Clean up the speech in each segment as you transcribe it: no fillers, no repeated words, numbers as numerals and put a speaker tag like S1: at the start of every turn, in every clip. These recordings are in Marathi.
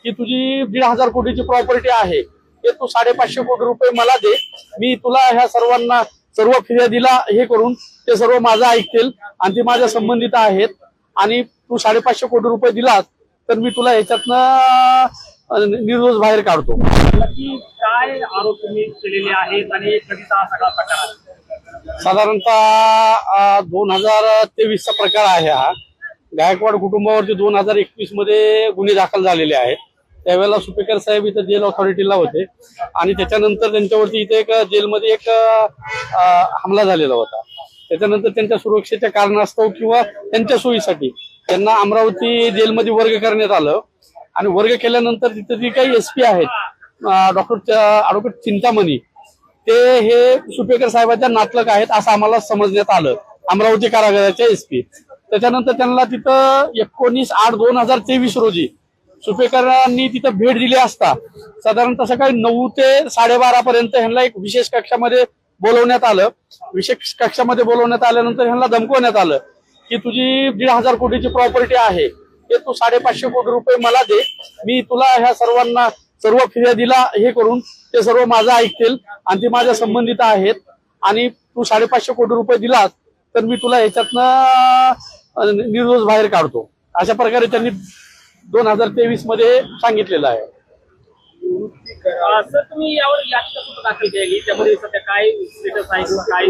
S1: की तुझी 1,500 कोटीची प्रॉपर्टी आहे ते तू 550 कोटी रुपये मला दे, मी तुला ह्या सर्वांना सर्व फिर्यादीला हे करून ते सर्व माझं ऐकतील आणि ते माझ्या संबंधित आहेत आणि तू 550 कोटी रुपये दिलास तर मी तुला ह्याच्यातनं निर्दोष बाहेर काढतो।
S2: काय आरोप तुम्ही केलेले आहेत आणि कधीचा सगळा प्रकार आहे?
S1: साधारणतः 2023 चा प्रकार आहे हा। गायकवाड कुटुंबावरती 2021 मध्ये गुन्हे दाखल झालेले आहेत। त्यावेळेला सुपेकर साहेब इथे जेल ऑथॉरिटीला होते आणि त्याच्यानंतर त्यांच्यावरती इथे एक जेलमध्ये एक हमला झालेला होता। त्याच्यानंतर त्यांच्या सुरक्षेच्या कारणास्तव किंवा त्यांच्या सोयीसाठी त्यांना अमरावती जेलमध्ये वर्ग करण्यात आलं आणि वर्ग केल्यानंतर तिथे जी काही एसपी आहेत ॲडव्होकेट चिंतामणी ते हे सुपेकर साहेबांच्या नातलग आहेत असं आम्हाला समजण्यात आलं, अमरावती कारागृहाचे एसपी। त्याच्यानंतर त्यांना तिथं 19/8/2023 रोजी सुपेकरांनी तिथं भेट दिली असता साधारणतः सकाळी 9 ते 12:30 पर्यंत ह्यांना एक विशेष कक्षामध्ये बोलवण्यात आलं। विशेष कक्षामध्ये बोलवण्यात आल्यानंतर ह्यांना धमकवण्यात आलं की तुझी 1,500 कोटीची प्रॉपर्टी आहे ते तू 550 कोटी रुपये मला दे, मी तुला ह्या सर्वांना सर्व फिर्यादीला हे करून ते सर्व माझं ऐकतील आणि ते माझ्या संबंधित आहेत आणि तू 550 कोटी रुपये दिलास तर मी तुला ह्याच्यातनं निर्दोष बाहेर काढतो, अशा प्रकारे त्यांनी 2023 मध्ये सांगितलेलं आहे।
S2: सर तुम्ही यावर याचिका कुठं दाखल केली, त्यामध्ये सध्या काय स्टेटस आहे किंवा काय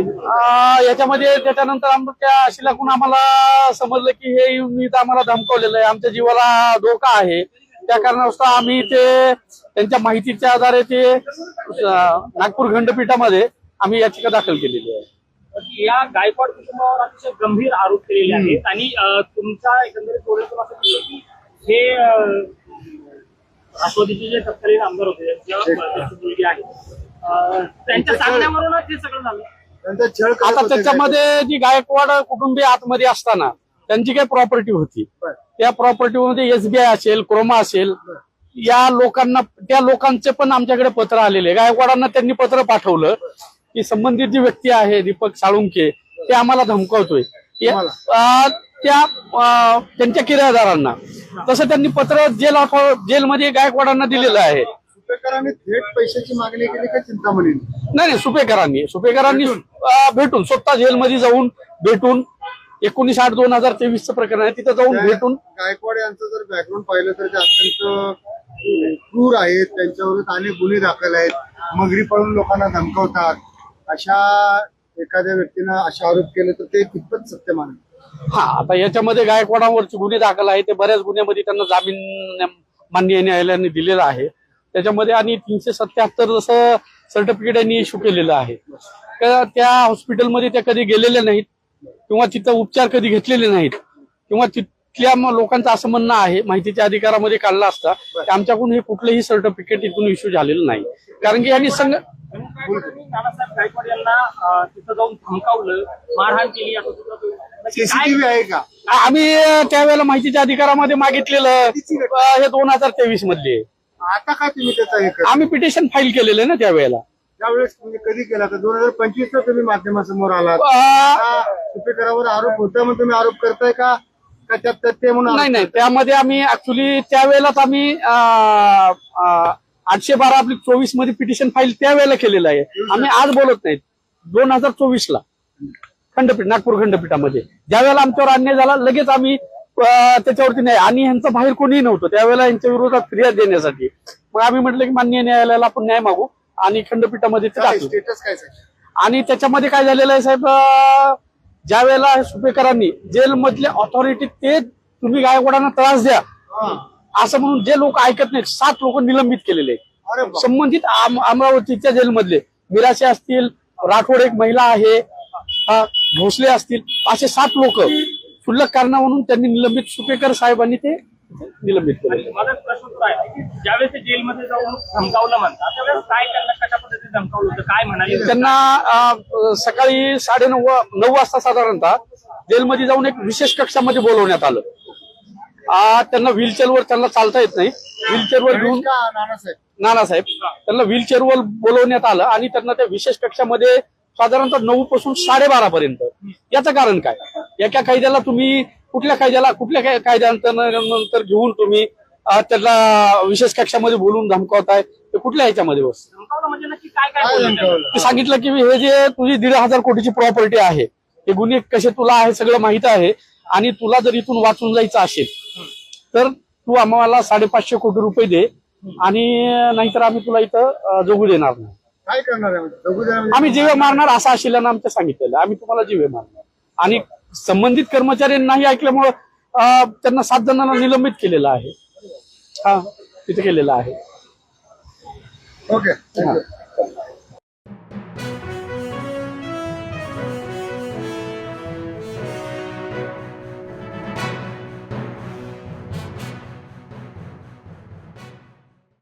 S1: याच्यामध्ये त्याच्यानंतर आमच्या शिलाकून आम्हाला समजलं की हे येऊन आम्हाला धमकवलेलं आहे, आमच्या जीवाला धोका आहे, त्या कारणास्तव आम्ही ते त्यांच्या माहितीच्या आधारे ते नागपूर खंडपीठामध्ये आम्ही याचिका दाखल केलेली आहे।
S2: या गायकवाड कुटुंबावर अतिशय गंभीर आरोप केलेले आहेत आणि तुमचा एकंदरीत बोलण्यातून असं दिसतं की हे राष्ट्रवादीचे जे तत्कालीन आमदार होते त्यांच्या सांगण्यावरूनच हे सगळं झालं।
S1: आता त्याच्यामध्ये जी गायकवाड कुटुंबीय आतमध्ये असताना त्यांची काही प्रॉपर्टी होती, त्या प्रॉपर्टीमध्ये SBI असेल, क्रोमा असेल, या लोकांना त्या लोकांचे पण आमच्याकडे पत्र आलेले। गायकवाडांना त्यांनी पत्र पाठवलं की संबंधित जी व्यक्ती आहे दीपक साळुंखे ते आम्हाला धमकावतोय त्यांच्या किरायेदारांना, तसं त्यांनी पत्र जेलमध्ये गायकवाडांना दिलेलं आहे।
S3: सुपेकरांनी थेट पैशाची मागणी केली का चिंतामणी?
S1: नाही, सुपेकरांनी भेटून स्वतः जेलमध्ये जाऊन भेटून 19/8/2023 प्रकरण आहे, तिथं जाऊन भेटून
S3: गायकवाड यांचं जर बॅकग्राऊंड पाहिलं तर ते अत्यंत क्रूर आहेत, त्यांच्यावर अनेक गुन्हे दाखल आहेत, मगरी पळून लोकांना धमकावतात, अशा एखाद्या व्यक्तीनं अशा आरोप केले तर ते कितपत सत्य मानेल?
S1: हा, आता याच्यामध्ये गायकवाडांवरचे गुन्हे दाखल आहे, ते बऱ्याच गुन्ह्यामध्ये त्यांना जामीन माननीय न्यायालयाने दिलेला आहे त्याच्यामध्ये, आणि 377 जसं सर्टिफिकेट यांनी इश्यू केलेलं आहे। त्या हॉस्पिटलमध्ये त्या कधी गेलेल्या नाहीत किंवा तिथं उपचार कधी घेतलेले नाहीत किंवा तिथल्या लोकांचं असं म्हणणं आहे, माहितीच्या अधिकारामध्ये काढला असता की आमच्याकडून हे कुठलंही सर्टिफिकेट इथून इश्यू झालेलं नाही, कारण की यांनी
S2: नानासाहेब गायकवाड यांना तिथं जाऊन धमकावलं, मारहाण केली,
S3: सीसीटीव्ही आहे का?
S1: आम्ही त्यावेळेला माहितीच्या अधिकारामध्ये मागितलेलं हे 2023 मधले।
S3: आता काय तुम्ही त्याचा हे
S1: आम्ही पिटिशन फाईल केलेलं आहे ना त्यावेळेला।
S3: त्यावेळेस तुम्ही कधी केला तर 2025 ला तुम्ही माध्यमासमोर आलात, सुपेकरावर आरोप होता मग तुम्ही आरोप करताय का त्यात तथ्य म्हणून?
S1: नाही, त्यामध्ये आम्ही ऍक्च्युली त्यावेळेलाच आम्ही 812/24 मध्ये पिटिशन फाईल त्यावेळेला केलेलं आहे, आम्ही आज बोलत नाहीत। 2024 ला नागपूर खंडपीठामध्ये ज्यावेळेला आमच्यावर अन्याय झाला लगेच आम्ही त्याच्यावरती नाही, आणि ह्यांचं बाहेर कोणीही नव्हतं त्यावेळेला यांच्या विरोधात फिर्याद देण्यासाठी, मग आम्ही म्हटलं की माननीय न्यायालयाला आपण न्याय मागू आणि खंडपीठामध्ये ते टाकू।
S3: स्टेटस काय
S1: आणि त्याच्यामध्ये काय झालेलं आहे साहेब, ज्या वेळेला सुपेकरांनी जेलमधल्या ऑथॉरिटी ते तुम्ही गायकवाडांना त्रास द्या असं म्हणून जे लोक ऐकत नाहीत 7 लोक निलंबित केलेले आहेत संबंधित अमरावतीच्या जेलमधले। मिराशे असतील, राठोड एक महिला आहे, भोसले असतील, असे 7 लोक क्षुल्लक कारणावरून त्यांनी निलंबित, सुपेकर साहेबांनी ते निलंबित केले।
S2: माझा प्रश्न तो आहे की ज्यावेळेस ते जेलमध्ये जाऊन धमकावलं म्हणतात त्यावेळेस काय त्यांना कशा पद्धतीने धमकावलं होतं, काय म्हणाले?
S1: त्यांना सकाळी 9:30 वाजता साधारणतः जेलमध्ये जाऊन एक विशेष कक्षामध्ये बोलवण्यात आलं। त्यांना व्हीलचेअरवर त्यांना चालता येत नाही, व्हीलचेअरवर घेऊन नानासाहेब त्यांना व्हीलचेअरवर बोलवण्यात आलं आणि त्यांना त्या विशेष कक्षामध्ये साधारणतः 9 पासून 12:30 पर्यंत। याचं कारण काय? एका कायद्याला तुम्ही कुठल्या कायद्यानंतर घेऊन तुम्ही त्याला विशेष कक्षामध्ये बोलून धमकावताय ते कुठल्या ह्याच्यामध्ये बस
S2: धमकावलं म्हणजे नक्की काय काय
S3: काय
S2: बोलले त्यांना?
S3: धमकावलं?
S1: ते सांगितलं की हे जे तुझी 1,500 कोटीची प्रॉपर्टी आहे हे गुन्हे कसे तुला आहे सगळं माहित आहे आणि तुला जर इथून वाचून जायचं असेल तर तू आम्हाला 550 कोटी रुपये दे आणि नाहीतर आम्ही तुला इथं जगू देणार नाही.
S3: काय करणार आहे म्हणजे? जगू द्या म्हणजे?
S1: आम्ही जीवे मारणार असं आशिलानं आमच्या सांगितलेलं आम्ही तुम्हाला जीवे मारणार आणि संबंधित कर्मचाऱ्यांनाही ऐकल्यामुळं त्यांना 7 जणांना निलंबित केलेलं आहे. हा तिथे केलेलं आहे.
S3: ओके.